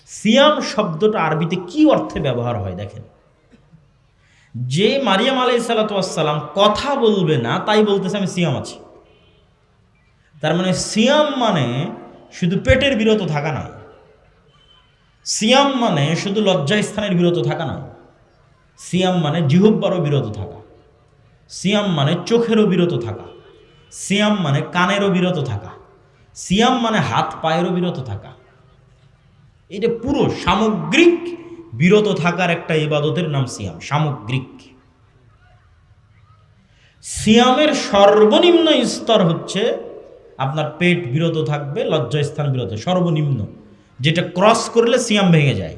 সিয়াম শব্দটা আরবিতে কি অর্থে ব্যবহার হয় দেখেন। যে মারিয়াম আলাইহিস সালাতু ওয়াস সালাম কথা বলবে না, তাই বলতেছে আমি সিয়াম আছি। তার মানে সিয়াম মানে শুধু পেটের বিরত থাকা নয়, সিয়াম মানে শুধু লজ্জাস্থানের বিরত থাকা নয়, সিয়াম মানে জিহ্বারও বিরত থাকা, সিয়াম মানে চোখেরও বিরত থাকা, সিয়াম মানে কানেরও বিরত থাকা, সিয়াম মানে হাত পায়েরও বিরত থাকা। এটা পুরো সামগ্রিক বিরত থাকার একটা ইবাদতের নাম সিয়াম, সামগ্রিক। সিয়ামের সর্বনিম্ন স্তর হচ্ছে আপনার পেট বিরত থাকবে, লজ্জাস্থান বিরত, সর্বনিম্ন, যেটা ক্রস করলে সিয়াম ভেঙে যায়।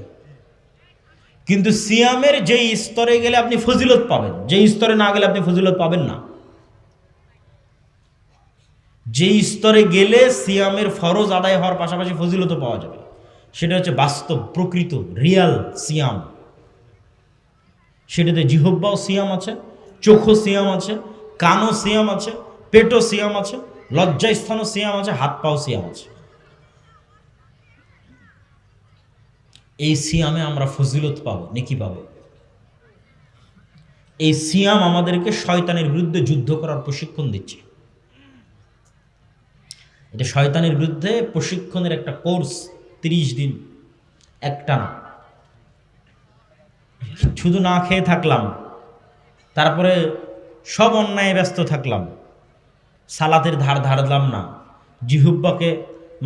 কিন্তু সিয়ামের যেই স্তরে গেলে আপনি ফজিলত পাবেন, যেই স্তরে না গেলে আপনি ফজিলত পাবেন না। যেই স্তরে গেলে সিয়ামের ফরজ আদায় হওয়ার পাশাপাশি ফজিলতও পাওয়া যাবে, সেটা হচ্ছে বাস্তব, প্রকৃত, রিয়াল সিয়াম। সেটাতে জিহ্বাও সিয়াম আছে, চোখও সিয়াম আছে, কানও সিয়াম আছে, পেটও সিয়াম আছে, লজ্জাস্থানও সিয়াম আছে, হাত পাও সিয়াম আছে। এই সিয়ামে আমরা ফজিলত পাবো, নেকি পাবো। এই সিয়াম আমাদেরকে শয়তানের বিরুদ্ধে যুদ্ধ করার প্রশিক্ষণ দিচ্ছে। এটা শয়তানের বিরুদ্ধে প্রশিক্ষণের একটা কোর্স, 30 দিন একটানা। শুধু না খেয়ে থাকলাম, তারপরে সব অন্যায় ব্যস্ত থাকলাম, সালাতের ধার ধারলাম না, জিহ্বাকে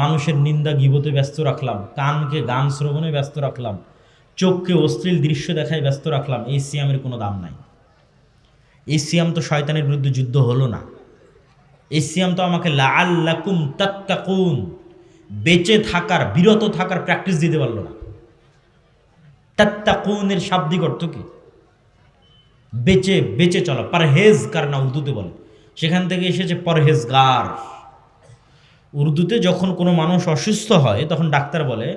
মানুষের নিন্দা গীবতে ব্যস্ত রাখলাম, কানকে গান শ্রবণে ব্যস্ত রাখলাম, চোখকে অশ্লীল দৃশ্য দেখায় ব্যস্ত রাখলাম, এই সিয়ামের কোনো দাম নাই। এই সিয়াম তো শয়তানের বিরুদ্ধে যুদ্ধ হলো না। এই সিয়াম তো আমাকে লাআল্লাকুম তাত্তাকুন, বেঁচে থাকার, বিরত থাকার প্র্যাকটিস দিতে পারলো না। তাত্তাকুনের শাব্দিক অর্থ কি? বেঁচে বেঁচে চলা, পরহেজগার না উর্দুতে বলে, সেখান থেকে এসেছে পরহেজগার। উর্দুতে যখন কোনো মানুষ অসুস্থ হয় তখন ডাক্তার বলে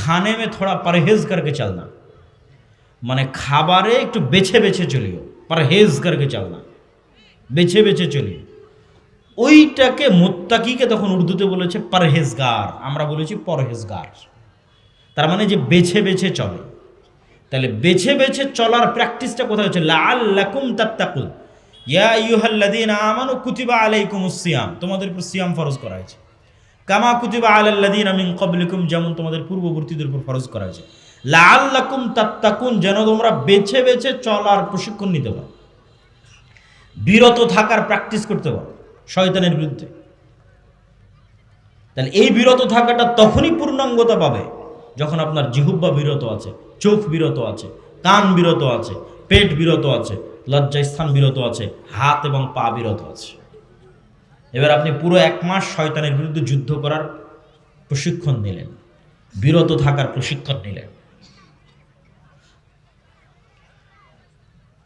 খানে মে থোড়া পরহেজ করকে চলনা, মানে খাবারে একটু বেছে বেছে চলিও, পরহেজ করকে চলনা, বেছে বেছে চলিও। ওইটাকে মুত্তাকিকে তখন উর্দুতে বলেছে পরহেজগার, আমরা বলেছি পরহেজগার। তার মানে যে বেছে বেছে চলে। তাহলে বেছে বেছে চলার প্র্যাকটিসটা কোথায় হচ্ছে? লাআল্লাকুম তাত্তাকুন, ইয়া আইয়ুহাল্লাযীনা আমানু কুতিবা আলাইকুমুস সিয়াম, তোমাদের উপর সিয়াম ফরজ করা হয়েছে। কামা কুতিবা আলাল্লাযীনা মিন ক্বাবলিকুম, যেমন তোমাদের পূর্ববর্তীদের উপর ফরজ করা হয়েছে। লাআল্লাকুম তাত্তাকুন, যেন তোমরা বেছে বেছে চলার প্রশিক্ষণ নিতে পারো, বিরত থাকার প্র্যাকটিস করতে পারো শয়তানের বিরুদ্ধে। তাহলে এই বিরত থাকাটা তখনই পূর্ণাঙ্গতা পাবে যখন আপনার জিহ্বা বিরত আছে, চোখ বিরত আছে, কান বিরত আছে, পেট বিরত আছে, লজ্জাস্থান বিরত আছে, হাত এবং পা বিরত আছে। এবার আপনি পুরো 1 মাস শয়তানের বিরুদ্ধে যুদ্ধ করার প্রশিক্ষণ নিলেন, বিরত থাকার প্রশিক্ষণ নিলেন।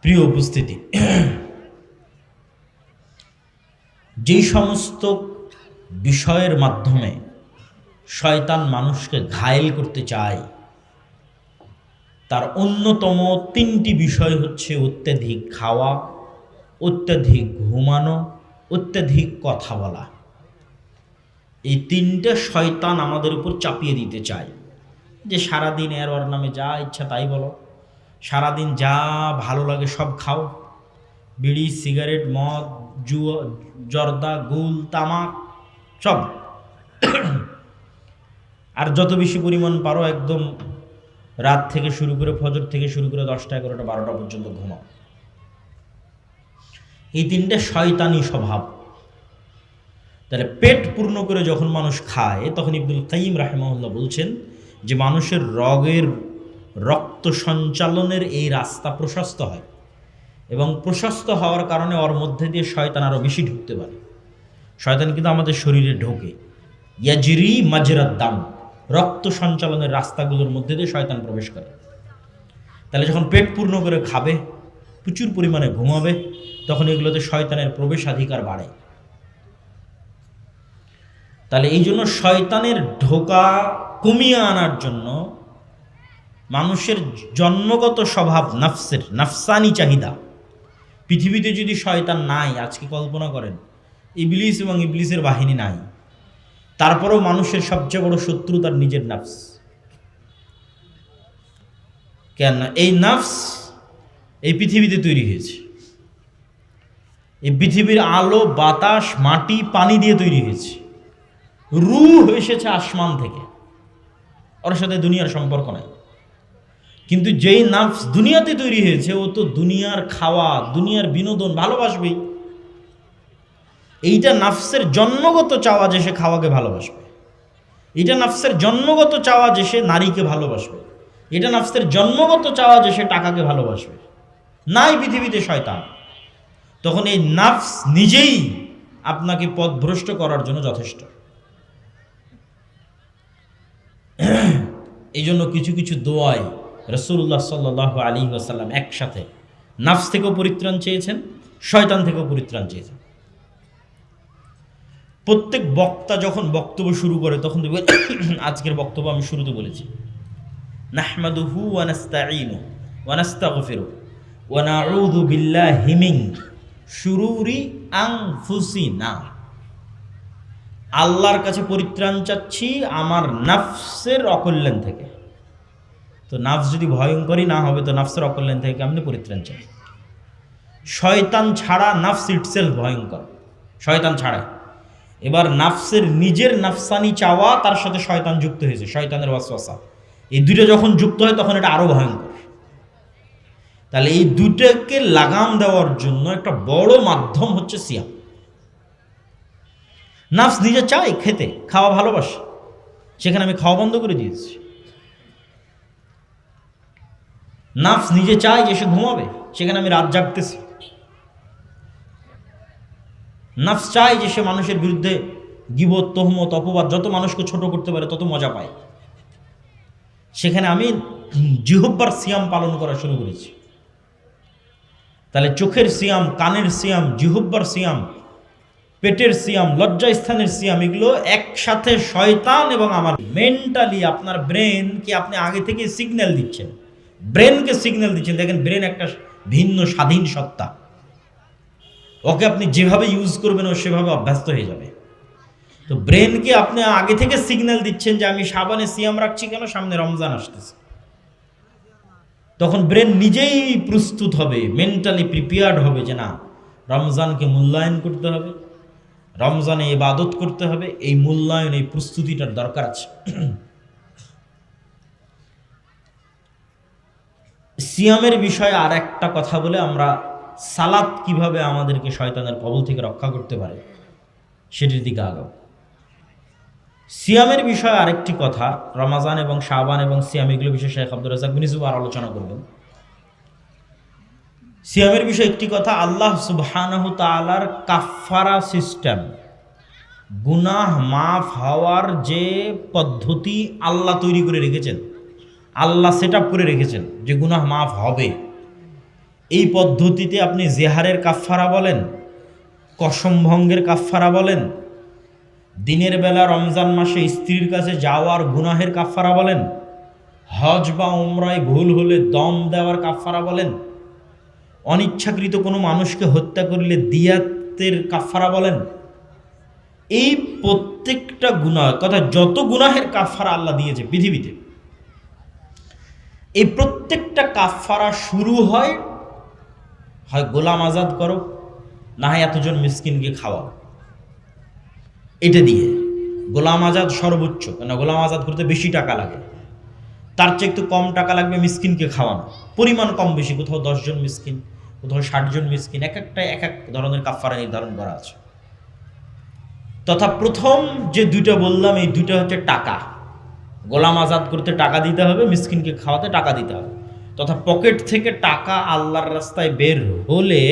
প্রিয় উপস্থিতি, যেই সমস্ত বিষয়ের মাধ্যমে শয়তান মানুষকে ঘায়েল করতে চায়, তার অন্যতম 3টি বিষয় হচ্ছে অত্যাধিক খাওয়া, অত্যাধিক ঘুমানো, অত্যাধিক কথা বলা। এই 3টে শয়তান আমাদের উপর চাপিয়ে দিতে চায়, যে সারাদিন এর ওর নামে যা ইচ্ছা তাই বলো, সারাদিন যা ভালো লাগে সব খাও, বিড়ি, সিগারেট, মদ, জুয়া, জর্দা, গুল, তামাক সব, আর যত বেশি পরিমাণ পারো একদম রাত থেকে শুরু করে, ফজর থেকে শুরু করে 10টা, 11টা, 12টা পর্যন্ত ঘুমাও। এই 3টে শয়তানি স্বভাব। তাহলে পেট পূর্ণ করে যখন মানুষ খায়, তখন ইবনুল কাইয়িম রাহিমাহুল্লাহ বলছেন যে মানুষের রক্ত সঞ্চালনের এই রাস্তা প্রশস্ত হয়, এবং প্রশস্ত হওয়ার কারণে ওর মধ্যে দিয়ে শয়তান আরও বেশি ঢুকতে পারে। শয়তান কিন্তু আমাদের শরীরে ঢোকে, ইয়াজরি মাজরাদ দাম, রক্ত সঞ্চালনের রাস্তাগুলোর মধ্যে দিয়ে শয়তান প্রবেশ করে। তাহলে যখন পেট পূর্ণ করে খাবে, প্রচুর পরিমাণে ঘুমাবে, তখন এগুলোতে শয়তানের প্রবেশাধিকার বাড়ে। তাহলে এই জন্য শয়তানের ঢোকা কমিয়ে আনার জন্য মানুষের জন্মগত স্বভাব, নাফসানি চাহিদা, পৃথিবীতে যদি শয়তান নাই, আজকে কল্পনা করেন ইবলিস এবং ইবলিসের বাহিনী নাই, তারপরেও মানুষের সবচেয়ে বড় শত্রু তার নিজের নাফস। কেন এই নাফস এই পৃথিবীতে তৈরি হয়েছে, এই পৃথিবীর আলো বাতাস মাটি পানি দিয়ে তৈরি হয়েছে। রূহ এসেছে আসমান থেকে, ওর সাথে দুনিয়ার সম্পর্ক নাই। কিন্তু যেই নাফস দুনিয়াতে তৈরি হয়েছে ও তো দুনিয়ার খাওয়া দুনিয়ার বিনোদন ভালোবাসবেই। এইটা নাফসের জন্মগত চাওয়া যে সে খাওয়াকে ভালোবাসবে, এটা নাফসের জন্মগত চাওয়া যে সে নারীকে ভালোবাসবে, এটা নাফসের জন্মগত চাওয়া যে সে টাকাকে ভালোবাসবে। নাই পৃথিবীতে শয়তান, তখন এই নাফস নিজেই আপনাকে পথভ্রষ্ট করার জন্য যথেষ্ট। এই জন্য কিছু কিছু দোয়ায় রাসূলুল্লাহ সাল্লাল্লাহু আলাইহি ওয়াসাল্লাম একসাথে নাফস থেকেও পরিত্রাণ চেয়েছেন, শয়তান থেকেও পরিত্রাণ চেয়েছেন। প্রত্যেক বক্তা যখন বক্তব্য শুরু করে তখন দেখবেন, আজকের বক্তব্য আমি শুরুতে বলেছি, নাহমাদুহু ওয়া নাস্তাঈনু ওয়া নাস্তাগফিরু ওয়া নাউযু বিল্লাহি মিন শুরুরি আনফুসিনা। আল্লাহর কাছে পরিত্রাণ চাচ্ছি আমার নাফসের অকল্যাণ থেকে। তো নাফস যদি ভয়ঙ্করই না হবে তো নাফসের অকল্যাণ থেকে কেমনে পরিত্রাণ চাই? শয়তান ছাড়া নাফস ইটসেলফ ভয়ঙ্কর, শয়তান ছাড়া। এবার নাফসের নিজের নাফসানি চাওয়া, তার সাথে শয়তান যুক্ত হয়েছে, শয়তানের ওয়াসওয়াসা, এই দুটো যখন যুক্ত হয় তখন এটা আরো ভয়ঙ্কর। তাহলে এই দুটোকে লাগাম দেওয়ার জন্য একটা বড় মাধ্যম হচ্ছে সিয়াম। নাফস নিজে চায় খেতে, খাওয়া ভালোবাসে, সেখানে আমি খাওয়া বন্ধ করে দিয়েছি। নাফস নিজে চায় যে সে ঘুমাবে, সেখানে আমি রাত জাগতেছি। নাফস চায় যে সে মানুষের বিরুদ্ধে গীবত তহমত অপবাদ যত মানুষকে ছোট করতে পারে তত মজা পায়, সেখানে আমি জিহ্বার সিয়াম পালন করা শুরু করেছি। তাহলে চোখের সিয়াম, কানের সিয়াম, জিহ্বার সিয়াম, পেটের সিয়াম, লজ্জাস্থানের সিয়াম, এগুলো একসাথে শয়তান এবং আমার মেন্টালি আপনার ব্রেনকে আপনি আগে থেকে সিগন্যাল দিচ্ছেন, ব্রেনকে সিগন্যাল দিচ্ছেন। দেখেন ব্রেন একটা ভিন্ন স্বাধীন সত্তা, ওকে আপনি যেভাবে ইউজ করবেন ও সেভাবে অভ্যস্ত হয়ে যাবে। তো ব্রেনকে আপনি আগে থেকে সিগন্যাল দিচ্ছেন যে আমি সাবানে সিয়াম রাখছি কেন, সামনে রমজান আসতেছে। তখন ব্রেন নিজেই প্রস্তুত হবে, মেন্টালি প্রিপেয়ার্ড হবে যে না, রমজানকে মূল্যায়ন করতে হবে, রমজানে ইবাদত করতে হবে, এই মূল্যায়ন এই প্রস্তুতিটার দরকার আছে। সিয়ামের বিষয়ে আর একটা কথা বলে আমরা সালাত কিভাবে আমাদেরকে শয়তানের কবল থেকে রক্ষা করতে পারে সেটির দিকে আগাও। সিয়ামের বিষয়ে আরেকটি কথা, রমাজান এবং শাবান এবং সিয়াম এগুলো বিষয়ে শেখ আব্দুর রাজ্জাক বিন ইউসুফ আর আলোচনা করবেন। সিয়ামের বিষয়ে একটি কথা, আল্লাহ সুবহানাহু তাআলার কাফফারা সিস্টেম, গুনাহ মাফ হওয়ার যে পদ্ধতি আল্লাহ তৈরি করে রেখেছেন, আল্লাহ সেট আপ করে রেখেছেন যে গুনাহ মাফ হবে। এই পদ্ধতিতে আপনি জেহারের কাফফারা বলেন, কসম ভঙ্গের কাফফারা বলেন, দিনের বেলা রমজান মাসে স্ত্রীর কাছে যাওয়ার গুনাহের কাফফারা বলেন, হজ বা উমরায় ভুল হলে দম দেওয়ার কাফফারা বলেন, অনিচ্ছাকৃত কোনো মানুষকে হত্যা করলে দিয়াতের কাফফারা বলেন, এই প্রত্যেকটা গুনাহ কথা যত গুনাহের কাফফারা আল্লাহ দিয়েছে পৃথিবীতে, এই প্রত্যেকটা কাফফারা শুরু হয় গোলাম আজাদ করো, না হয় এতজন মিসকিনকে খাওয়াও। এটা দিয়ে গোলাম আজাদ সর্বোচ্চ, কেন গোলাম আজাদ করতে বেশি টাকা লাগে, তার চেয়ে একটু কম টাকা লাগবে মিসকিনকে খাওয়ানো, পরিমাণ কম বেশি, কোথাও 10 জন মিসকিন, কোথাও 60 জন মিসকিন, এক একটা এক এক ধরনের কাফফারা নির্ধারণ করা আছে। তথা প্রথম যে দুইটা বললাম এই দুইটা হচ্ছে টাকা, গোলাম আজাদ করতে টাকা দিতে হবে, মিসকিনকে খাওয়াতে টাকা দিতে হবে। তথা পকেট থেকে টাকা আল্লাহর রাস্তায় বের হলে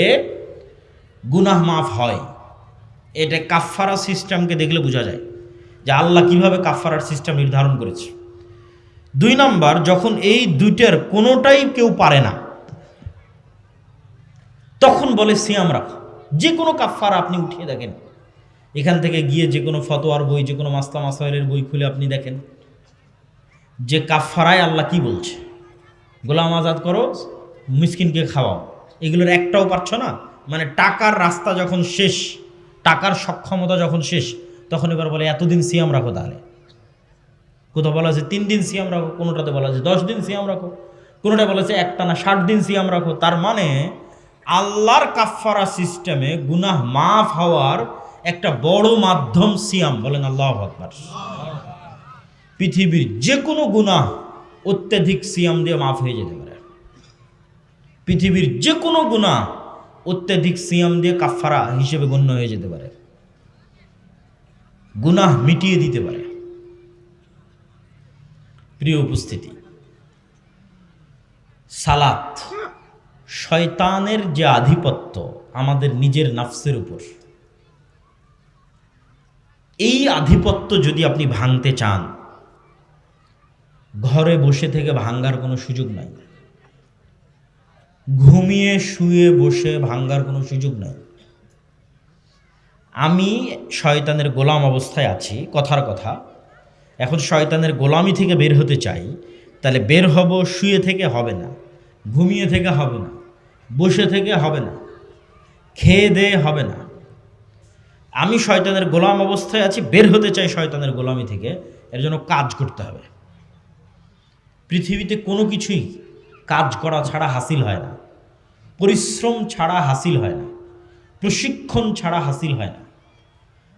গুনাহ মাফ হয়। এটা কাফফারা সিস্টেমকে দেখলে বোঝা যায় যে আল্লাহ কিভাবে কাফফারার সিস্টেম নির্ধারণ করেছে। 2 নাম্বার, যখন এই দুইটার কোনোটাই কেউ পারে না তখন বলে সিয়াম রাখো। যে কোনো কাফফারা আপনি উঠিয়ে দেখেন, এখান থেকে গিয়ে যে কোনো ফতোয়ার বই, যে কোনো মাসলা মাসাইলের বই খুলে আপনি দেখেন যে কাফফারায় আল্লাহ কি বলছে, গোলাম আজাদ করো, মিসকিনকে খাওয়াও, এগুলোর একটাও পারছ না। মানে টাকার রাস্তা যখন শেষ, টাকার সক্ষমতা যখন শেষ, তখন এবার বলে এতদিন সিয়াম রাখো। তাহলে কোথাও বলা আছে 3 দিন সিয়াম রাখো, কোনোটাতে বলা আছে 10 দিন সিয়াম রাখো, কোনোটা বলেছে একটানা 60 দিন সিয়াম রাখো। তার মানে আল্লাহর কাফফারা সিস্টেমে গুনাহ মাফ হওয়ার একটা বড় মাধ্যম সিয়াম। বলেন আল্লাহু আকবার। পৃথিবীর যে কোনো গুনাহ অত্যাধিক সিয়াম দিয়ে মাফ হয়ে যেতে পারে। পৃথিবীর যে কোনো গুনাহ অত্যাধিক সিয়াম দিয়ে কাফফারা হিসেবে গণ্য হয়ে যেতে পারে, গুনাহ মিটিয়ে দিতে পারে। প্রিয় উপস্থিতি, সালাত শয়তানের যে আধিপত্য আমাদের নিজের নাফসের উপর, এই আধিপত্য যদি আপনি ভাঙতে চান, ঘরে বসে থেকে ভাঙ্গার কোনো সুযোগ নাই, ঘুমিয়ে শুয়ে বসে ভাঙ্গার কোনো সুযোগ নাই। আমি শয়তানের গোলাম অবস্থায় আছি, কথার কথা। এখন শয়তানের গোলামি থেকে বের হতে চাই, তাহলে বের হব শুয়ে থেকে হবে না, ঘুমিয়ে থেকে হবে না, বসে থেকে হবে না, খেয়ে দেয়ে হবে না। আমি শয়তানের গোলাম অবস্থায় আছি, বের হতে চাই শয়তানের গোলামি থেকে, এর জন্য কাজ করতে হবে। পৃথিবীতে কোনো কিছুই কাজ করা ছাড়া হাসিল হয় না, পরিশ্রম ছাড়া হাসিল হয় না, প্রশিক্ষণ ছাড়া হাসিল হয় না।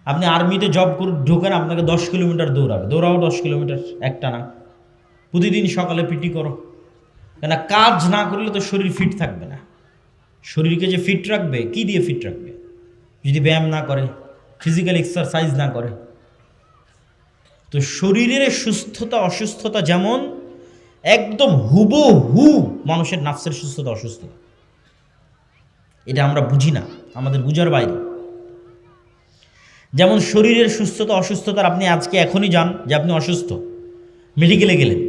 আপনি আর্মিতে জব করে ঢোকেন, আপনাকে 10 কিলোমিটার দৌড়াবে, দৌড়াও 10 কিলোমিটার একটানা, প্রতিদিন সকালে পিটি করো। কেন? কাজ না করলে তো শরীর ফিট থাকবে না। শরীরকে যে ফিট রাখবে, কি দিয়ে ফিট রাখবে? যদি ব্যায়াম না করে, ফিজিক্যাল এক্সারসাইজ না করে। তো শরীরের সুস্থতা অসুস্থতা যেমন একদম হুবহু মানুষের নাফসের সুস্থতা অসুস্থতা, এটা আমরা বুঝি না, আমাদের বুঝার বাইরে। যেমন শরীরের সুস্থতা অসুস্থতার, আপনি আজকে এখনই যান যে আপনি অসুস্থ, মেডিকেলে গেলেন,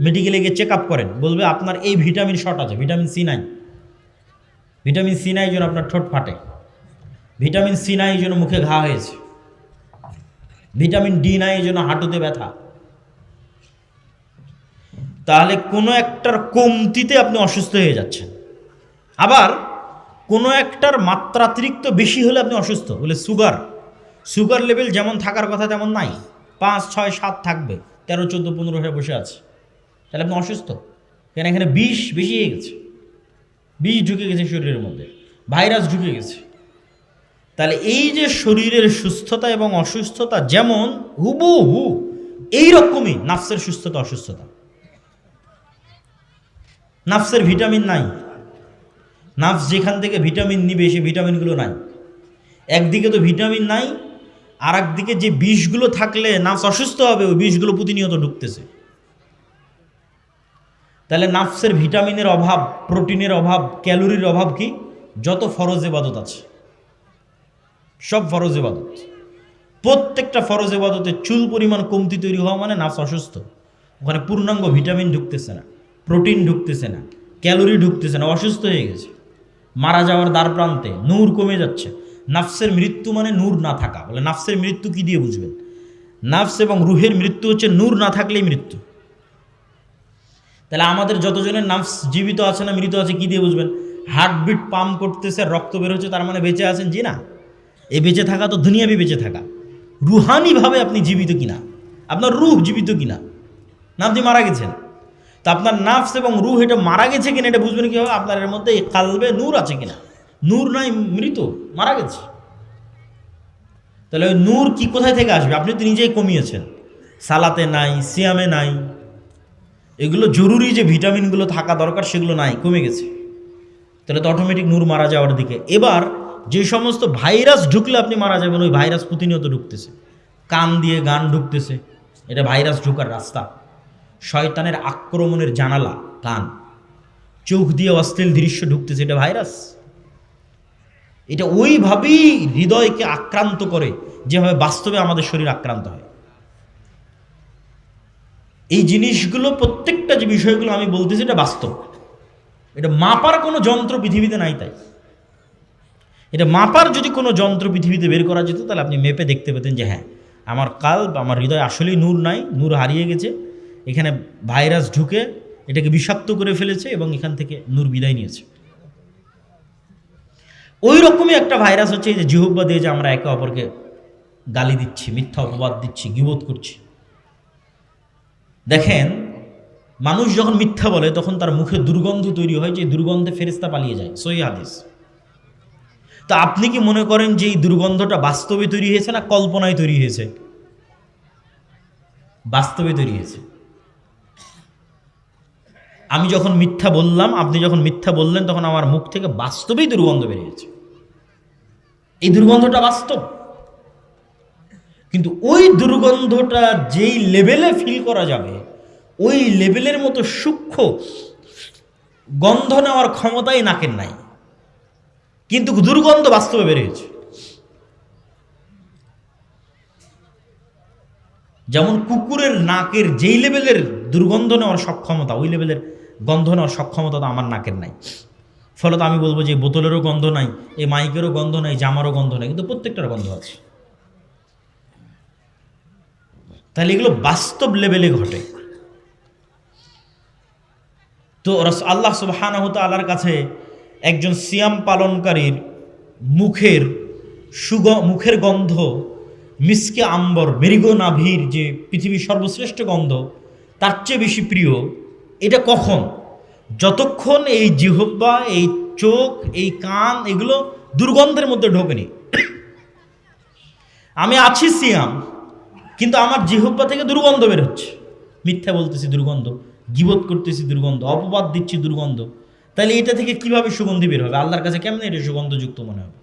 মেডিকেলে গিয়ে চেক আপ করেন, বলবে আপনার এই ভিটামিন শর্ট আছে, ভিটামিন সি নাই। ভিটামিন সি নাই জন্য আপনার ঠোঁট ফাটে, ভিটামিন সি নাই জন্য মুখে ঘা হয়েছে, ভিটামিন ডি নাই জন্য হাঁটুতে ব্যথা। তাহলে কোনো একটার কমতিতে আপনি অসুস্থ হয়ে যাচ্ছেন। আবার কোনো একটার মাত্রাতিরিক্ত বেশি হলে আপনি অসুস্থ। বলে সুগার লেভেল যেমন থাকার কথা তেমন নাই, 5, 6, 7 থাকবে, 13, 14, 15 হয়ে বসে আছে, তাহলে আপনি অসুস্থ। কেন? এখানে বিষ বেশি হয়ে গেছে, বিষ ঢুকে গেছে শরীরের মধ্যে, ভাইরাস ঢুকে গেছে। তাহলে এই যে শরীরের সুস্থতা এবং অসুস্থতা যেমন হুবহু, এইরকমই নাফসের সুস্থতা অসুস্থতা। নাফসের ভিটামিন নাই, নাফস যেখান থেকে ভিটামিন নিবে সে ভিটামিনগুলো নাই। একদিকে তো ভিটামিন নাই, আর একদিকে যে বিষগুলো থাকলে নাফস অসুস্থ হবে, ওই বিষগুলো প্রতিনিয়ত ঢুকতেছে। তাহলে নাফসের ভিটামিনের অভাব, প্রোটিনের অভাব, ক্যালোরির অভাব কি? যত ফরজ ইবাদত আছে সব ফরজ ইবাদত, প্রত্যেকটা ফরজ ইবাদতে চুল পরিমাণ কমতি তৈরি হওয়া মানে নাফস অসুস্থ। ওখানে পূর্ণাঙ্গ ভিটামিন ঢুকতেছে না, প্রোটিন ঢুকতেছে না, ক্যালোরি ঢুকতেছে না, অসুস্থ হয়ে গেছে, মারা যাওয়ার দ্বার প্রান্তে, নূর কমে যাচ্ছে। নাফসের মৃত্যু মানে নূর না থাকা। বলে নাফসের মৃত্যু কি দিয়ে বুঝবেন? নাফস এবং রুহের মৃত্যু হচ্ছে নূর না থাকলেই মৃত্যু। তাহলে আমাদের যতজনের নাফস জীবিত আছে না মৃত আছে কি দিয়ে বুঝবেন? হার্টবিট পাম্প করতেছে, রক্ত বের হচ্ছে, তার মানে বেঁচে আছেন? জি না। এই বেঁচে থাকা তো দুনিয়াবি বেঁচে থাকা, রুহানিভাবে আপনি জীবিত কিনা, আপনার রুহ জীবিত কিনা, না আপনি মারা গেছেন। তো আপনার নাফস এবং রুহ এটা মারা গেছে কিনা এটা বুঝবেন কীভাবে? আপনার এর মধ্যে কালবে নূর আছে কিনা। নূর নাই, মৃত, মারা গেছে। তাহলে ওই নূর কি কোথায় থেকে আসবে? আপনি তো নিজেই কমিয়েছেন, সালাতে নাই, সিয়ামে নাই, এগুলো জরুরি যে ভিটামিনগুলো থাকা দরকার সেগুলো নাই, কমে গেছে। তাহলে তো অটোমেটিক নূর মারা যাওয়ার দিকে। এবার যে সমস্ত ভাইরাস ঢুকলে আপনি মারা যাবেন, ওই ভাইরাস প্রতিনিয়ত ঢুকতেছে, কান দিয়ে গান ঢুকতেছে, এটা ভাইরাস ঢুকার রাস্তা। শয়তানের আক্রমণের জানালা কান, চোখ দিয়ে অশ্লীল দৃশ্য ঢুকতেছে, এটা ভাইরাস। এটা ওইভাবেই হৃদয়কে আক্রান্ত করে যেভাবে বাস্তবে আমাদের শরীর আক্রান্ত হয়। এই জিনিসগুলো প্রত্যেকটা যে বিষয়গুলো আমি বলতেছি এটা বাস্তব, এটা মাপার কোনো যন্ত্র পৃথিবীতে নাই। তাই এটা মাপার যদি কোনো যন্ত্র পৃথিবীতে বের করা যেত তাহলে আপনি মেপে দেখতে পেতেন যে হ্যাঁ, আমার কাল্ব, আমার হৃদয় আসলেই নূর নাই, নূর হারিয়ে গেছে, এখানে ভাইরাস ঢুকে এটাকে বিষাক্ত করে ফেলেছে এবং এখান থেকে নূর বিদায় নিয়েছে। ওই রকমই একটা ভাইরাস হচ্ছে এই যে জিহ্বা দিয়ে যে আমরা একে অপরকে গালি দিচ্ছি, মিথ্যা অপবাদ দিচ্ছি, গীবত করছি। দেখেন মানুষ যখন মিথ্যা বলে তখন তার মুখে দুর্গন্ধ তৈরি হয়, যে দুর্গন্ধে ফেরেশতা পালিয়ে যায়, সহিহ হাদিস। তো আপনি কি মনে করেন যে এই দুর্গন্ধটা বাস্তবে তৈরি হয়েছে না কল্পনায় তৈরি হয়েছে? বাস্তবে তৈরি হয়েছে। আমি যখন মিথ্যা বললাম, আপনি যখন মিথ্যা বললেন, তখন আমার মুখ থেকে বাস্তবেই দুর্গন্ধ বেরিয়েছে। এই দুর্গন্ধটা বাস্তব। কিন্তু ওই দুর্গন্ধটা যেই লেভেলে ফিল করা যাবে, ওই লেভেলের মতো সূক্ষ্ম গন্ধ নেওয়ার ক্ষমতাই নাকের নাই, কিন্তু দুর্গন্ধ বাস্তবে বেরিয়েছে। যেমন কুকুরের নাকের যেই লেভেলের দুর্গন্ধ নেওয়ার সক্ষমতা, ওই লেভেলের গন্ধ নেওয়ার সক্ষমতা তো আমার নাকের নাই। ফলত আমি বলবো যে বোতলেরও গন্ধ নাই, এই মাইকেরও গন্ধ নাই, জামারও গন্ধ নাই, কিন্তু প্রত্যেকটার গন্ধ আছে। তাহলে এগুলো বাস্তব লেভেলে ঘটে। তো আল্লাহ সুবহানাহু ওয়া তাআলার কাছে একজন সিয়াম পালনকারীর মুখের গন্ধ মিসকে আম্বর, মেরিগো নাভির যে পৃথিবীর সর্বশ্রেষ্ঠ গন্ধ, তার চেয়ে বেশি প্রিয়। এটা কখন? যতক্ষণ এই জিহ্বা, এই চোখ, এই কান এগুলো দুর্গন্ধের মধ্যে ঢোকেনি। আমি আছি সিয়াম, কিন্তু আমার জিহ্বা থেকে দুর্গন্ধ বের হচ্ছে, মিথ্যা বলতেছি দুর্গন্ধ, গীবত করতেছি দুর্গন্ধ, অপবাদ দিচ্ছি দুর্গন্ধ। তাহলে এটা থেকে কিভাবে সুগন্ধি বের হবে? আল্লাহর কাছে কেমনে এটা সুগন্ধযুক্ত মনে হবে?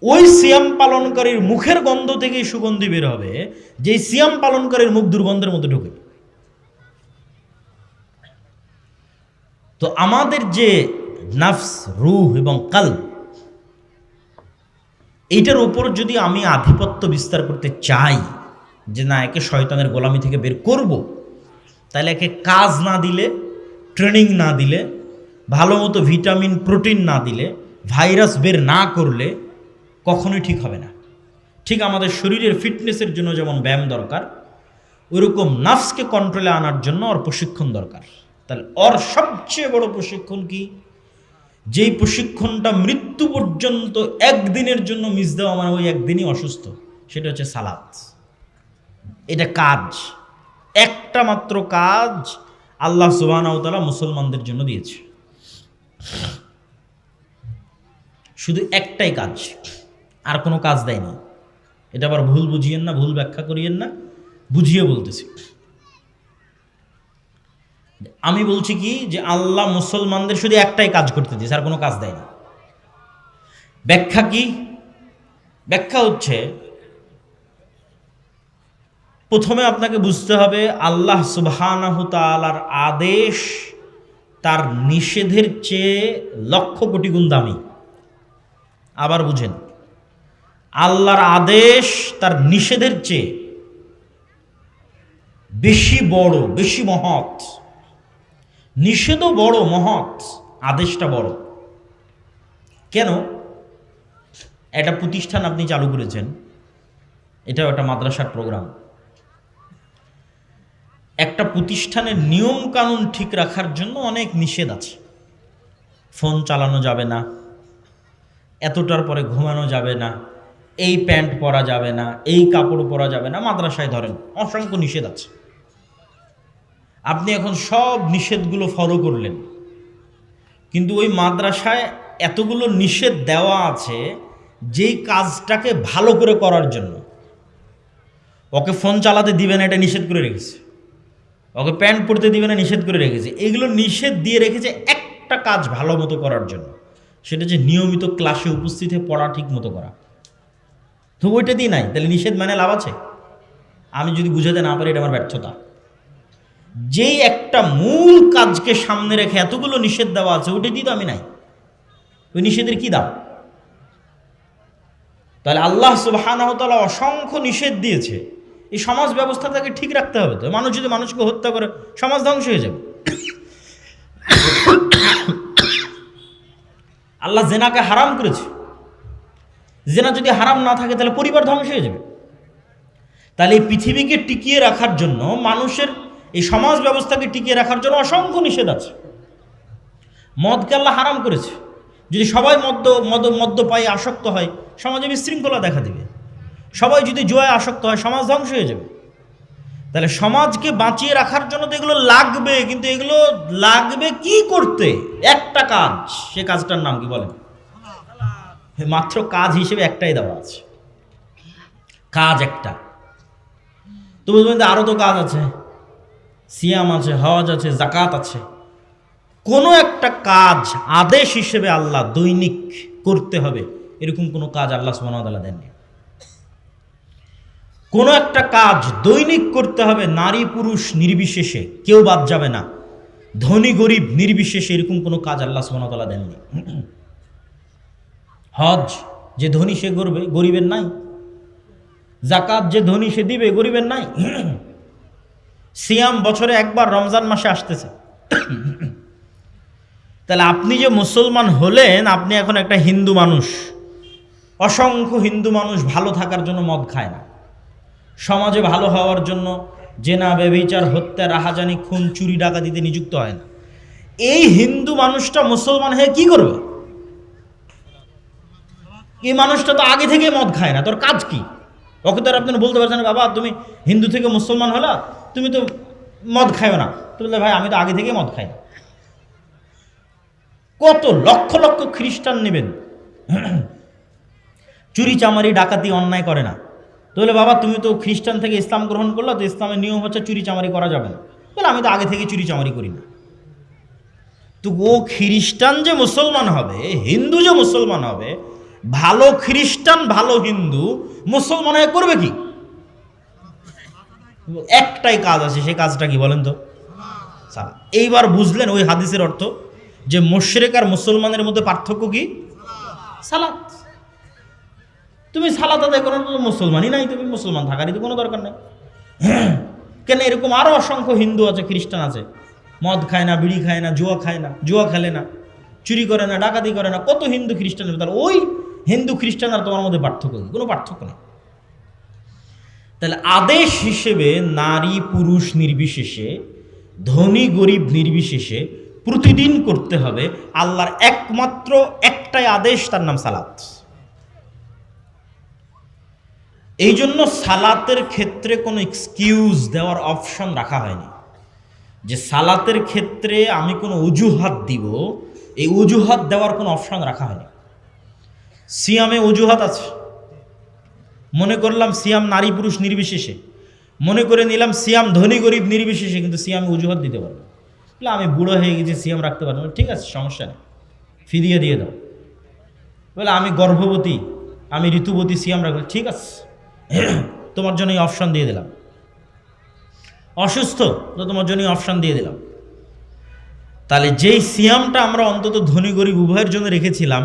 ওই সিয়াম পালনকারীর মুখের গন্ধ থেকে সুগন্ধি বের হবে, যে সিয়াম পালনকারীর মুখ দুর্গন্ধের মধ্যে ঢোকে। তো আমাদের যে নফস, রূহ এবং কলব, এইটার উপর যদি আমি আধিপত্য বিস্তার করতে চাই, যে না একে শয়তানের গোলামি থেকে বের করব, তাহলে একে কাজ না দিলে, ট্রেনিং না দিলে, ভালো মতো ভিটামিন প্রোটিন না দিলে, ভাইরাস বের না করলে কখনোই ঠিক হবে না। ঠিক আমাদের শরীরের ফিটনেসের জন্য যেমন ব্যায়াম দরকার, ওইরকম নফসকে কন্ট্রোলে আনার জন্য ওর প্রশিক্ষণ দরকার। তাহলে ওর সবচেয়ে বড় প্রশিক্ষণ কি? যেই প্রশিক্ষণটা মৃত্যু পর্যন্ত একদিনের জন্য মিস দেওয়া মানে ওই একদিনই অসুস্থ, সেটা হচ্ছে সালাত। এটা কাজ, একটা মাত্র কাজ আল্লাহ সুবহানাহু ওয়া তাআলা মুসলমানদের জন্য দিয়েছে, শুধু একটাই কাজ, আর কোনো কাজ দেয়নি। এটা আবার ভুল বুঝিয়েন না, ভুল ব্যাখ্যা করিয়েন না, বুঝিয়ে বলতেছি। আমি বলছি কি, যে আল্লাহ মুসলমানদের শুধু একটাই কাজ করতে দিয়েছে, আর কোনো কাজ দেয়নি। ব্যাখ্যা কি? ব্যাখ্যা হচ্ছে, প্রথমে আপনাকে বুঝতে হবে আল্লাহ সুবহানাহু তাআলার আদেশ তার নিষেধের চেয়ে লক্ষ কোটি গুণ দামি। আবার বুঝেন, আল্লাহর আদেশ তার নিষেধের চেয়ে বেশি বড়, বেশি মহৎ। নিষেধও বড় মহৎ, আদেশটা বড়। কেন? একটা প্রতিষ্ঠান আপনি চালু করেছেন, এটাও একটা মাদ্রাসার প্রোগ্রাম। একটা প্রতিষ্ঠানের নিয়ম কানুন ঠিক রাখার জন্য অনেক নিষেধ আছে। ফোন চালানো যাবে না, এতটার পরে ঘুমানো যাবে না, এই প্যান্ট পরা যাবে না, এই কাপড় পরা যাবে না। মাদ্রাসায় ধরেন অসংখ্য নিষেধ আছে। আপনি এখন সব নিষেধগুলো ফলো করলেন, কিন্তু ওই মাদ্রাসায় এতগুলো নিষেধ দেওয়া আছে যেই কাজটাকে ভালো করে করার জন্য। ওকে ফোন চালাতে দিবে না, এটা নিষেধ করে রেখেছে। ওকে প্যান্ট পরতে দিবে না, নিষেধ করে রেখেছে। এগুলো নিষেধ দিয়ে রেখেছে একটা কাজ ভালো মতো করার জন্য, সেটা যে নিয়মিত ক্লাসে উপস্থিত হয়ে পড়া ঠিক মতো করা। তো ওইটা দিয়ে নাই, তাহলে নিষেধ মানে লাভ আছে? আমি যদি বুঝাতে না পারি, এটা আমার ব্যর্থতা। যেই একটা মূল কাজকে সামনে রেখে এতগুলো নিষেধ দেওয়া আছে, ওইটা দিয়ে তো আমি নাই, ওই নিষেধের কি দাম? তাহলে আল্লাহ সুবহানাহু ওয়া তাআলা অসংখ্য নিষেধ দিয়েছে। এই সমাজ ব্যবস্থাটাকে ঠিক রাখতে হবে। তো মানুষ যদি মানুষকে হত্যা করে, সমাজ ধ্বংস হয়ে যাবে। আল্লাহ জেনাকে হারাম করেছে, জেনা যদি হারাম না থাকে তাহলে পরিবার ধ্বংস হয়ে যাবে। তাহলে এই পৃথিবীকে টিকিয়ে রাখার জন্য, মানুষের এই সমাজ ব্যবস্থাকে টিকিয়ে রাখার জন্য অসংখ্য নিষেধ আছে। মদকে আল্লাহ হারাম করেছে। যদি সবাই মদ্যপায়ে আসক্ত হয়, সমাজে বিশৃঙ্খলা দেখা দিবে। সবাই যদি জুয়ায় আসক্ত হয়, সমাজ ধ্বংস হয়ে যাবে। তাহলে সমাজকে বাঁচিয়ে রাখার জন্য তো এগুলো লাগবে, কিন্তু এগুলো লাগবে কি করতে? একটা কাজ, সে কাজটার নাম কি বলেন? মাত্র কাজ হিসেবে একটাই দেওয়া আছে, কাজ একটা। তো বুঝবেন আরো তো কাজ আছে, সিয়াম আছে, হজ আছে, জাকাত আছে। কোনো একটা কাজ আদেশ হিসেবে আল্লাহ দৈনিক করতে হবে এরকম কোনো কাজ আল্লাহ সুবহানাহু ওয়া তাআলা দেননি। কোনো একটা কাজ দৈনিক করতে হবে, নারী পুরুষ নির্বিশেষে, কেউ বাদ যাবে না, ধনী গরিব নির্বিশেষে, এরকম কোনো কাজ আল্লাহ সুবহানাহু ওয়া তাআলা দেননি। হজ যে ধনী সে করবে, গরিবের নাই। জাকাত যে ধনী সে দিবে, গরিবের নাই। সিয়াম বছরে একবার রমজান মাসে আসতেছে। তাহলে আপনি যে মুসলমান হলেন, আপনি এখন একটা হিন্দু মানুষ। অসংখ্য হিন্দু মানুষ ভালো থাকার জন্য মদ খায় না, সমাজে ভালো হওয়ার জন্য জেনা ব্যভিচার হত্যা রাহাজানি খুন চুরি ডাকাতিতে নিযুক্ত হয় না। এই হিন্দু মানুষটা মুসলমান হয়ে কি করবে? এই মানুষটা তো আগে থেকে মদ খায় না, তোর কাজ কি? ওকে তো আর আপনি বলতে পারছেন বাবা তুমি হিন্দু থেকে মুসলমান হলা, তুমি তো মদ খাইও না। তো বললে ভাই আমি তো আগে থেকে মদ খাই না। কত লক্ষ লক্ষ খ্রিস্টান নেবেন, চুরি চামারি ডাকাতি অন্যায় করে না। তো বলে বাবা তুমি তো খ্রিস্টান থেকে ইসলাম গ্রহণ করলো, তো ইসলামের নিয়ম হচ্ছে চুরি চামারি করা যাবে না। বলে আমি তো আগে থেকে চুরি চামারি করি না। তো ও খ্রিস্টান যে মুসলমান হবে, হিন্দু যে মুসলমান হবে, ভালো খ্রিস্টান ভালো হিন্দু মুসলমান হয়ে করবে কি? একটাই কাজ আছে, সেই কাজটা কি বলেন তো? সালাত। এইবার বুঝলেন ওই হাদিসের অর্থ, যে মুশরিক আর মুসলমানের মধ্যে পার্থক্য কি? সালাত। তুমি সালাত আদায় করার তো মুসলমানই নাই, তুমি মুসলমান থাকারই তো কোনো দরকার নেই। কেন এরকম আরো অসংখ্য হিন্দু আছে, খ্রিস্টান আছে, মদ খায় না, বিড়ি খায় না, জুয়া খায় না, জুয়া খেলে না, চুরি করে না, ডাকাতি করে না, কত হিন্দু খ্রিস্টান। তাহলে ওই হিন্দু খ্রিস্টান আর তোমার মধ্যে পার্থক্য কি? কোনো পার্থক্য নেই। তাহলে আদেশ হিসেবে নারী পুরুষ নির্বিশেষে, ধনী গরিব নির্বিশেষে প্রতিদিন করতে হবে আল্লাহর একমাত্র একটাই আদেশ, তার নাম সালাত। এই জন্য সালাতের ক্ষেত্রে কোনো এক্সকিউজ দেওয়ার অপশন রাখা হয়নি, যে সালাতের ক্ষেত্রে আমি কোনো অজুহাত দিব, এই অজুহাত দেওয়ার কোনো অপশন রাখা হয়নি। সিয়ামে অজুহাত আছে, মনে করলাম সিয়াম নারী পুরুষ নির্বিশেষে, মনে করে নিলাম সিয়াম ধনী গরিব নির্বিশেষে, কিন্তু সিয়ামে অজুহাত দিতে পারবো। বলে আমি বুড়ো হয়ে গেছি, সিয়াম রাখতে পারবো। ঠিক আছে, সমস্যা নেই, ফিরিয়ে দিয়ে দাও। বলে আমি গর্ভবতী, আমি ঋতুবতী, সিয়াম রাখবো। ঠিক আছে, তোমার জন্য এই অপশন দিয়ে দিলাম। অসুস্থ, তো তোমার জন্য অপশন দিয়ে দিলাম। তাহলে যেই সিয়ামটা আমরা অন্তত ধনী গরিব উভয়ের জন্য রেখেছিলাম,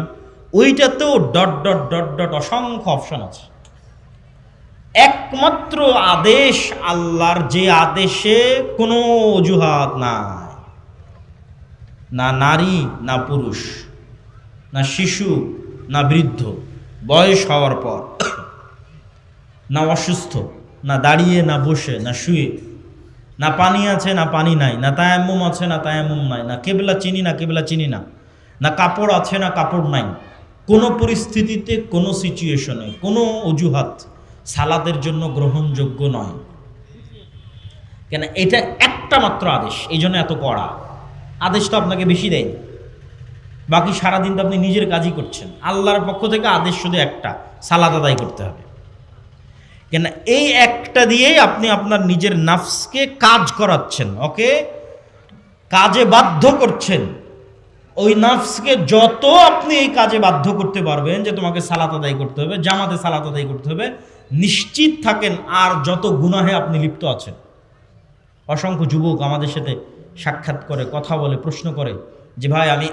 ওইটাতেও ডট ডট ডট ডট অসংখ্য অপশন আছে। একমাত্র আদেশ আল্লাহর, যে আদেশে কোনো অজুহাত নাই, না নারী না পুরুষ, না শিশু না বৃদ্ধ, বয়স হওয়ার পর, না অসুস্থ, না দাঁড়িয়ে না বসে না শুয়ে, না পানি আছে না পানি নাই, না তায়াম্মুম আছে না তায়াম্মুম নাই, না কেবলা চিনি না কেবলা চিনি না, না কাপড় আছে না কাপড় নাই। কোনো পরিস্থিতিতে, কোনো সিচুয়েশনে, কোনো অজুহাত সালাতের জন্য গ্রহণযোগ্য নয়। কেন? এটা একটা মাত্র আদেশ, এই জন্য এত কড়া আদেশ। তো আপনাকে বেশি দেয়নি, বাকি সারাদিন তো আপনি নিজের কাজই করছেন। আল্লাহর পক্ষ থেকে আদেশ শুধু একটা, সালাত আদায় করতে হবে। কেন? এই একটা দিয়েই আপনি আপনার নিজের নাফসকে কাজ করাচ্ছেন, ওকে কাজে বাধ্য করছেন। ওই নাফসকে যত আপনি এই কাজে বাধ্য করতে পারবেন যে তোমাকে সালাত আদায় করতে হবে, জামাতে সালাত আদায় করতে হবে, নিশ্চিত থাকেন আর যত গুনাহে আপনি লিপ্ত আছেন। অসংখ্য যুবক আমাদের সাথে সাক্ষাৎ করে, কথা বলে, প্রশ্ন করে যে ভাই আমি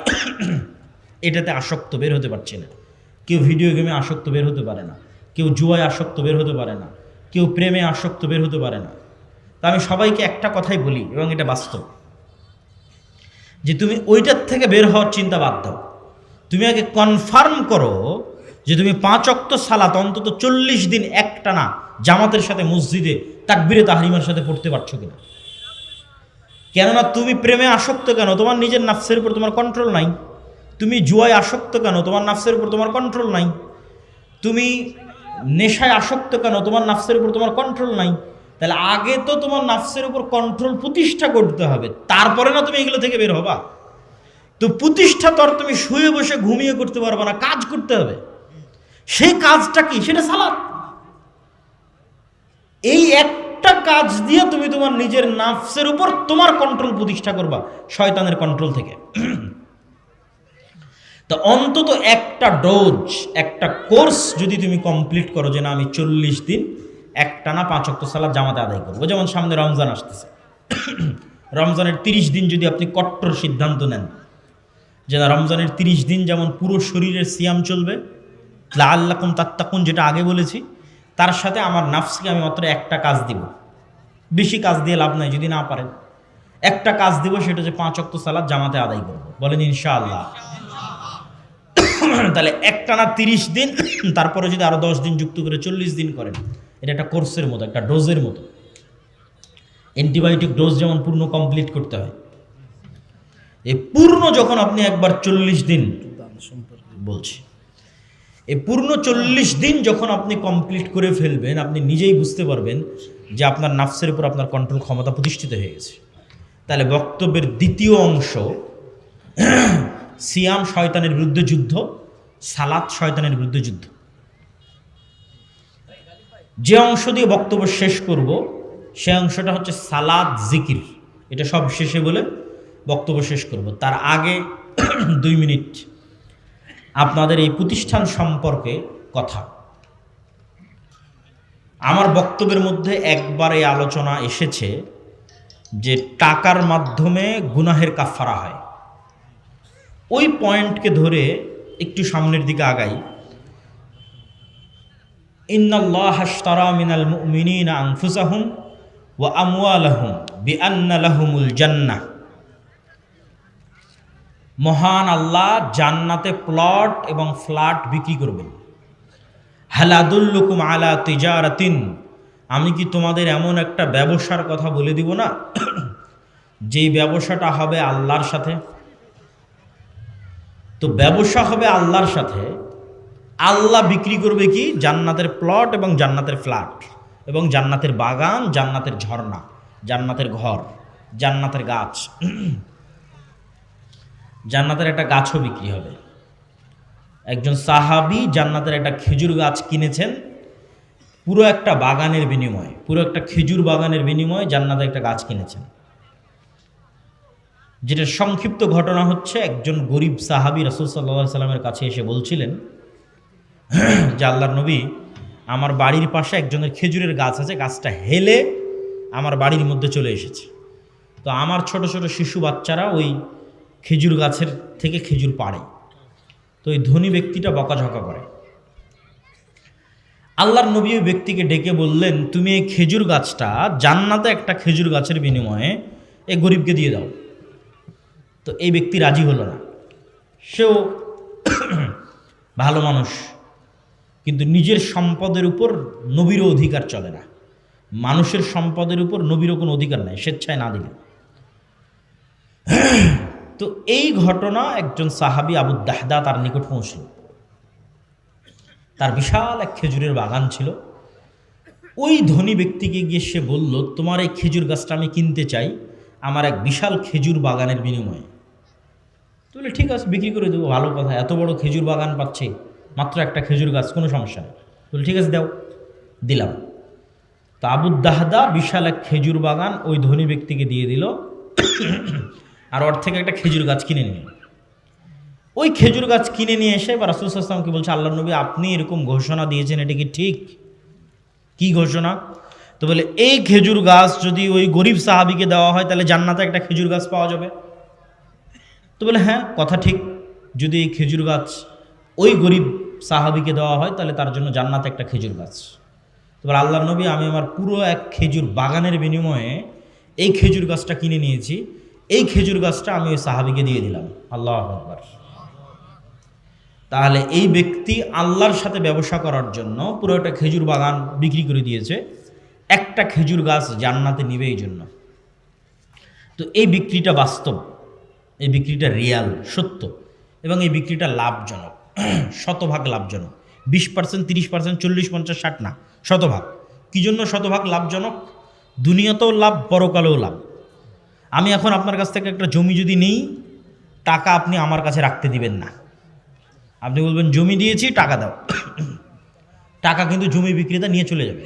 এটাতে আসক্ত, বের হতে পারছি না। কেউ ভিডিও গেমে আসক্ত, বের হতে পারে না। কেউ জুয়ায় আসক্ত, বের হতে পারে না। কেউ প্রেমে আসক্ত, বের হতে পারে না। তা আমি সবাইকে একটা কথাই বলি, এবং এটা বাস্তব, যে তুমি ওইটার থেকে বের হওয়ার চিন্তা বাদ দাও। তুমি আগে কনফার্ম করো যে তুমি 5 ওয়াক্ত সালাত অন্তত 40 দিন একটানা জামাতের সাথে মসজিদে তাকবীরে তাহরিমার সাথে পড়তে পারছো কিনা। কেননা তুমি প্রেমে আসক্ত কেন? তোমার নিজের নাফসের উপর তোমার কন্ট্রোল নাই। তুমি জুয়ায় আসক্ত কেন? তোমার নাফসের উপর তোমার কন্ট্রোল নাই। তুমি নেশায় আসক্ত কেন? তোমার নাফসের উপর তোমার কন্ট্রোল নাই। তাহলে আগে তো তোমার নাফসের উপর কন্ট্রোল প্রতিষ্ঠা করতে হবে, তারপরে না তুমি এগুলো থেকে বের হবা। তো প্রতিষ্ঠা তো আর তুমি শুয়ে বসে ঘুমিয়ে করতে পারবে না, কাজ করতে হবে। সেই কাজটা কি? সেটা সালাত। এই একটা কাজ দিয়ে তুমি তোমার নিজের নাফসের উপর তোমার কন্ট্রোল প্রতিষ্ঠা করবা শয়তানের কন্ট্রোল থেকে। তো অন্তত একটা ডোজ, একটা কোর্স যদি তুমি কমপ্লিট করো যে না আমি 40 দিন একটানা 5 ওয়াক্ত সালাত জামাতে আদায় করবো, যেমন সামনে রমজান আসতেছে, রমজানের 30 দিন যদি আপনি কট্টর সিদ্ধান্ত নেন যে না রমজানের 30 দিন যেমন পুরো শরীরের সিয়াম চলবে, লাআল্লাকুম তাত্তাকুন যেটা আগে বলেছি, তার সাথে আমার নাফসকে আমি মাত্র একটা কাজ দিব, বেশি কাজ দিয়ে লাভ নাই, যদি না পারেন একটা কাজ দিব, সেটা হচ্ছে 5 ওয়াক্ত সালাত জামাতে আদায় করবো। বলেন ইনশাআল্লাহ। তাহলে একটানা 30 দিন, তারপরে যদি আরো 10 দিন যুক্ত করে 40 দিন করেন, এটা একটা কোর্সের মতো, একটা ডোজের মতো। অ্যান্টিবায়োটিক ডোজ যেমন পূর্ণ কমপ্লিট করতে হয়, এই পূর্ণ যখন আপনি একবার 40 দিন বলছি, এই পূর্ণ 40 দিন যখন আপনি কমপ্লিট করে ফেলবেন, আপনি নিজেই বুঝতে পারবেন যে আপনার নাফসের উপর আপনার কন্ট্রোল ক্ষমতা প্রতিষ্ঠিত হয়ে গেছে। তাহলে বক্তব্যের দ্বিতীয় অংশ, সিয়াম শয়তানের বিরুদ্ধে যুদ্ধ, সালাত শয়তানের বিরুদ্ধে যুদ্ধ। যে অংশ দিয়ে বক্তব্য শেষ করব সে অংশটা হচ্ছে সালাত জিকির, এটা সব শেষে বলে বক্তব্য শেষ করব। তার আগে 2 মিনিট আপনাদের এই প্রতিষ্ঠান সম্পর্কে কথা। আমার বক্তব্যের মধ্যে একবার এই আলোচনা এসেছে যে টাকার মাধ্যমে গুনাহের কাফারা হয়। ওই পয়েন্টকে ধরে একটু সামনের দিকে আগাই। ইন্নাল্লাহা আশতারা মিনাল মুমিনিনা আনফুসাহুম ওয়া আমওয়ালাহুম বিআন্না লাহুমুল জান্নাহ। মহান আল্লাহ জান্নাতে প্লট এবং ফ্ল্যাট বিক্রি করবেন। হাল আদুল্লুকুম আলা তিজারাতিন, আমি কি তোমাদের এমন একটা ব্যবসার কথা বলে দিব না যেই ব্যবসাটা হবে আল্লাহর সাথে। তো ব্যবসা হবে আল্লাহর সাথে, আল্লাহ বিক্রি করবে কি? জান্নাতের প্লট এবং জান্নাতের ফ্ল্যাট এবং জান্নাতের বাগান, জান্নাতের ঝর্ণা, জান্নাতের ঘর, জান্নাতের গাছ। জান্নাতের একটা গাছও বিক্রি হবে। একজন সাহাবী জান্নাতের একটা খেজুর গাছ কিনেছেন পুরো একটা বাগানের বিনিময়ে, পুরো একটা খেজুর বাগানের বিনিময়ে জান্নাতের একটা গাছ কিনেছেন। যেটা সংক্ষিপ্ত ঘটনা হচ্ছে, একজন গরিব সাহাবী রাসূল সাল্লাল্লাহু আলাইহি সাল্লামের কাছে এসে বলছিলেন যে আল্লাহর নবী, আমার বাড়ির পাশে একজনের খেজুরের গাছ আছে, গাছটা হেলে আমার বাড়ির মধ্যে চলে এসেছে। তো আমার ছোট ছোট শিশু বাচ্চারা ওই খেজুর গাছের থেকে খেজুর পাড়ে। তো ওই ধনী ব্যক্তিটা বকাঝকা করে। আল্লাহর নবী ওই ব্যক্তিকে ডেকে বললেন, তুমি এই খেজুর গাছটা জান্নাতে একটা খেজুর গাছের বিনিময়ে এই গরিবকে দিয়ে দাও। তো এই ব্যক্তি রাজি হলো না। সেও ভালো মানুষ, কিন্তু নিজের সম্পদের উপর নবীরও অধিকার চলে না। মানুষের সম্পদের উপর নবীরও কোনো অধিকার নাই, স্বেচ্ছায় না দিলে। তো এই ঘটনা একজন সাহাবী আবু দাহদা তার নিকট পৌঁছল। তার বিশাল এক খেজুরের বাগান ছিল। ওই ধনী ব্যক্তিকে গিয়ে সে বলল, তোমার এই খেজুর গাছটা আমি কিনতে চাই আমার এক বিশাল খেজুর বাগানের বিনিময়ে। তো বলে ঠিক আছে, বিক্রি করে দেবো, ভালো কথা, এত বড় খেজুর বাগান পাচ্ছে, মাত্র একটা খেজুর গাছ, কোনো সমস্যা নেই। বলে ঠিক আছে, দাও, দিলাম। তো আবু দাহদা বিশাল এক খেজুর বাগান ওই ধনী ব্যক্তিকে দিয়ে দিল, আর ওর থেকে একটা খেজুর গাছ কিনে নিল। ওই খেজুর গাছ কিনে নিয়ে এসে বা রাসূল সাল্লাল্লাহু আলাইহি ওয়াসাল্লামকে বলছে, আল্লাহর নবী আপনি এরকম ঘোষণা দিয়েছেন, এটা কি ঠিক? কি ঘোষণা? তো বলে, এই খেজুর গাছ যদি ওই গরিব সাহাবীকে দেওয়া হয় তাহলে জান্নাতে একটা খেজুর গাছ পাওয়া যাবে। তো বলে, হ্যাঁ কথা ঠিক, যদি এই খেজুর গাছ ওই গরিব সাহাবীকে দেওয়া হয় তাহলে তার জন্য জান্নাতে একটা খেজুর গাছ। তো বলে, আল্লাহর নবী আমি আমার পুরো এক খেজুর বাগানের বিনিময়ে এই খেজুর গাছটা কিনে নিয়েছি, এই খেজুর গাছটা আমি ওই সাহাবীকে দিয়ে দিলাম। আল্লাহু আকবার। তাহলে এই ব্যক্তি আল্লাহর সাথে ব্যবসা করার জন্য পুরো একটা খেজুর বাগান বিক্রি করে দিয়েছে, একটা খেজুর গাছ জান্নাতে নিবে এই জন্য। তো এই বিক্রিটা বাস্তব, এই বিক্রিটা রিয়াল, সত্য, এবং এই বিক্রিটা লাভজনক, শতভাগ লাভজনক। 20%, 30%, 40, 50, 60 না, শতভাগ। কি জন্য শতভাগ লাভজনক? দুনিয়াতেও লাভ, পরকালেও লাভ। আমি এখন আপনার কাছ থেকে একটা জমি যদি নিই, টাকা আপনি আমার কাছে রাখতে দিবেন না। আপনি বলবেন জমি দিয়েছি, টাকা দাও। টাকা কিন্তু জমি বিক্রেতা নিয়ে চলে যাবে।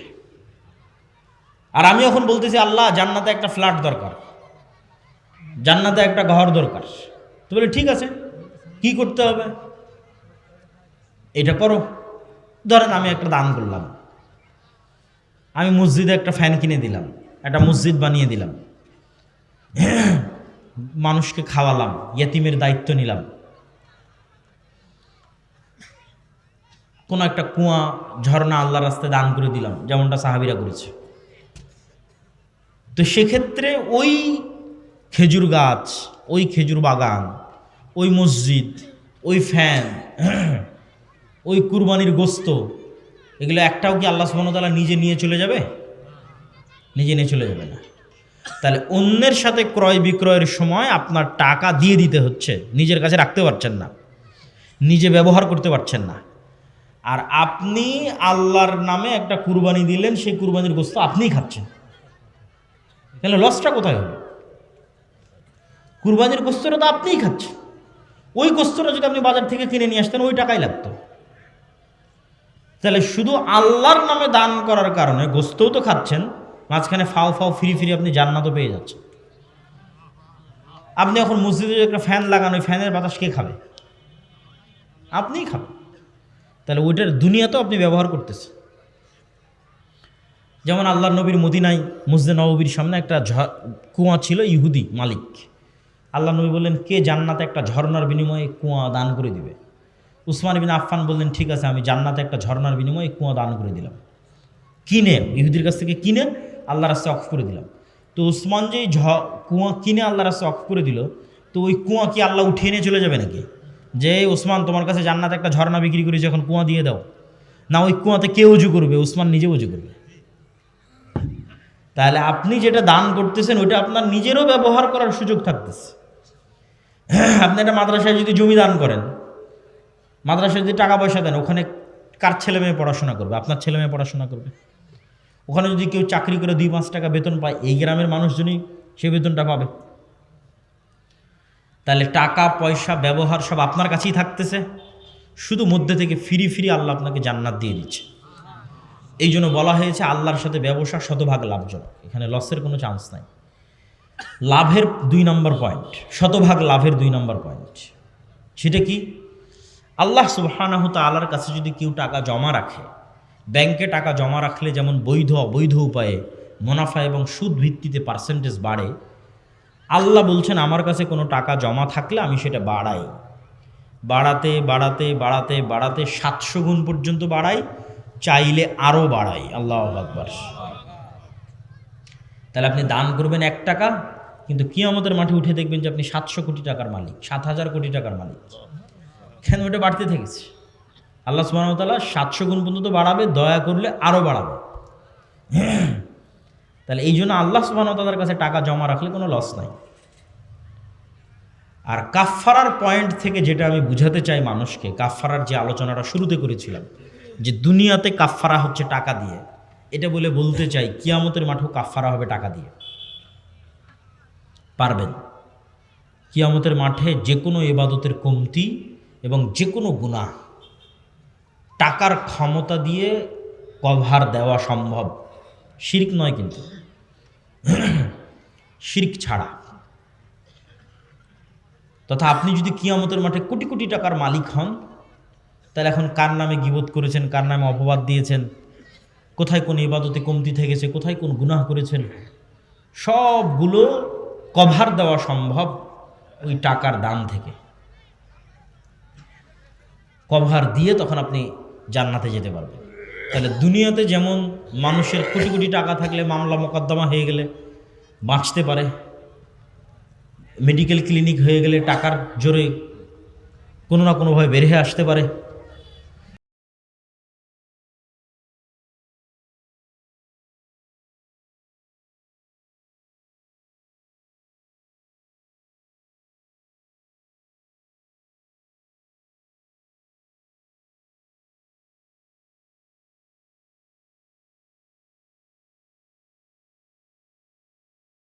আর আমি এখন বলতেছি আল্লাহ জান্নাতে একটা ফ্ল্যাট দরকার, জান্নাতে একটা ঘর দরকার। তো বলে ঠিক আছে, কি করতে হবে? এটা করো। ধরেন আমি একটা দান করলাম, আমি মসজিদে একটা ফ্যান কিনে দিলাম, একটা মসজিদ বানিয়ে দিলাম, মানুষকে খাওয়ালাম, ইয়েতিমের দায়িত্ব নিলাম, কোনো একটা কুয়া, ঝর্ণা আল্লাহর রাস্তায় দান করে দিলাম, যেমনটা সাহাবীরা করেছে। তো সেক্ষেত্রে ওই খেজুর গাছ, ওই খেজুর বাগান, ওই মসজিদ, ওই ফ্যান, ওই কুরবানির গোস্ত, এগুলো একটাও কি আল্লাহ সুবহানাহু ওয়া তাআলা নিজে নিয়ে চলে যাবে? নিজে নিয়ে চলে যাবে না। তাহলে অন্যের সাথে ক্রয় বিক্রয়ের সময় আপনার টাকা দিয়ে দিতে হচ্ছে, নিজের কাছে রাখতে পারছেন না, নিজে ব্যবহার করতে পারছেন না। আর আপনি আল্লাহর নামে একটা কুরবানি দিলেন, সেই কুরবানির গোস্ত আপনিই খাচ্ছেন, তাহলে লসটা কোথায় হলো? কুরবানির গোস্তটা তো আপনিই খাচ্ছেন। ওই গোস্তটা যদি আপনি বাজার থেকে কিনে নিয়ে আসতেন, ওই টাকাই লাগতো। তাহলে শুধু আল্লাহর নামে দান করার কারণে গোস্তও তো খাচ্ছেন, মাঝখানে ফাও ফাও ফিরি ফিরি আপনি জান্নাতও পেয়ে যাচ্ছেন। আপনি এখন মসজিদে একটা ফ্যান লাগানো, ওই ফ্যানের বাতাস কে খাবে? আপনিই খাবেন। তাহলে ওইটার দুনিয়াতেও আপনি ব্যবহার করতেছেন। যেমন আল্লাহর নবীর মদিনায় মসজিদে নববীর সামনে একটা কুয়া ছিল, ইহুদি মালিক। আল্লাহ নবী বললেন, কে জান্নাতে একটা ঝর্ণার বিনিময়ে কুয়া দান করে দিবে? উসমান ইবনে আফফান বললেন, ঠিক আছে, আমি জান্নাতে একটা ঝর্ণার বিনিময়ে কুয়া দান করে দিলাম। কিনে, ইহুদির কাছ থেকে কিনে আল্লাহর রাস্তায় অফ করে দিলাম। তো উসমান যে কুয়া কিনে আল্লাহর রাস্তায় অফ করে দিল, তো ওই কুয়া কি আল্লাহ উঠিয়ে নিয়ে চলে যাবে নাকি? যে ওসমান তোমার কাছে জান্নাতে একটা ঝর্ণা বিক্রি করেছে, এখন কুয়া দিয়ে দাও। না, ওই কুয়াতে কে উজু করবে? উসমান নিজে উজু করবে। তাহলে আপনি যেটা দান করতেছেন ওইটা আপনার নিজেরও ব্যবহার করার সুযোগ থাকতেছে। আপনি একটা মাদ্রাসায় যদি জমি দান করেন, মাদ্রাসায় যদি টাকা পয়সা দেন, ওখানে কার ছেলে মেয়ে পড়াশোনা করবে? আপনার ছেলে মেয়ে পড়াশোনা করবে। ওখানে যদি কেউ চাকরি করে 2-5 টাকা বেতন পায়, এই গ্রামের মানুষজনই সে বেতনটা পাবে। তাহলে টাকা পয়সা ব্যবহার সব আপনার কাছেই থাকতেছে, শুধু মধ্যে থেকে ফিরি ফিরি আল্লাহ আপনাকে জান্নাত দিয়ে দিচ্ছে। এই জন্য বলা হয়েছে আল্লাহর সাথে ব্যবসা শতভাগ লাভজনক, এখানে লসের কোনো চান্স নাই। লাভের 2 নম্বর পয়েন্ট, শতভাগ লাভের 2 নম্বর পয়েন্ট, সেটা কি? আল্লাহ সুবহানাহু তাআলার কাছে যদি কেউ টাকা জমা রাখে, ব্যাংকে টাকা জমা রাখলে যেমন বৈধ অবৈধ উপায়ে মুনাফা এবং সুদ ভিত্তিতে পার্সেন্টেজ বাড়ে, আল্লাহ বলছেন আমার কাছে কোনো টাকা জমা থাকলে আমি সেটা বাড়াই, বাড়াতে বাড়াতে বাড়াতে বাড়াতে 700 গুণ পর্যন্ত বাড়াই, চাইলে আরও বাড়াই। আল্লাহু আকবার। তাহলে আপনি দান করবেন 1 টাকা, কিন্তু কিয়ামতের মাঠে উঠে দেখবেন যে আপনি 700 কোটি টাকার মালিক, 7,000 কোটি টাকার মালিক। কেন? ওটা বাড়তে থেকেছে। আল্লাহ সুবহানাহু ওয়া তাআলা 700 গুণ পর্যন্ত বাড়াবে, দয়া করলে আরও বাড়াবে। তাহলে এই জন্য আল্লাহ সুবহানাহু ওয়া তাআলার কাছে টাকা জমা রাখলে কোনো লস নাই। আর কাফফারার পয়েন্ট থেকে যেটা আমি বুঝাতে চাই মানুষকে, কাফফারার যে আলোচনাটা শুরুতে করেছিলাম, যে দুনিয়াতে কাফফারা হচ্ছে টাকা দিয়ে, এটা বলতে চাই কিয়ামতের মাঠেও কাফফারা হবে টাকা দিয়ে। পারবেন? কিয়ামতের মাঠে যে কোনো ইবাদতের কমতি এবং যে কোনো গুনাহ টাকার ক্ষমতা দিয়ে কভার দেওয়া সম্ভব। শিরক নয়, কিন্তু শিরক ছাড়া। তথা আপনি যদি কিয়ামতের মাঠে কোটি কোটি টাকার মালিক হন, তাহলে এখন কার নামে গীবত করেছেন, কার নামে অপবাদ দিয়েছেন, কোথায় কোন ইবাদতে কমতি থেকেছে, কোথায় কোন গুনাহ করেছেন, সবগুলো কভার দেওয়া সম্ভব ওই টাকার দান থেকে। কভার দিয়ে তখন আপনি জান্নাতে যেতে পারবেন। তাহলে দুনিয়াতে যেমন মানুষের কোটি কোটি টাকা থাকলে মামলা মোকদ্দমা হয়ে গেলে বাঁচতে পারে, মেডিকেল ক্লিনিক হয়ে গেলে টাকার জোরে কোনো না কোনোভাবে বের হয়ে আসতে পারে,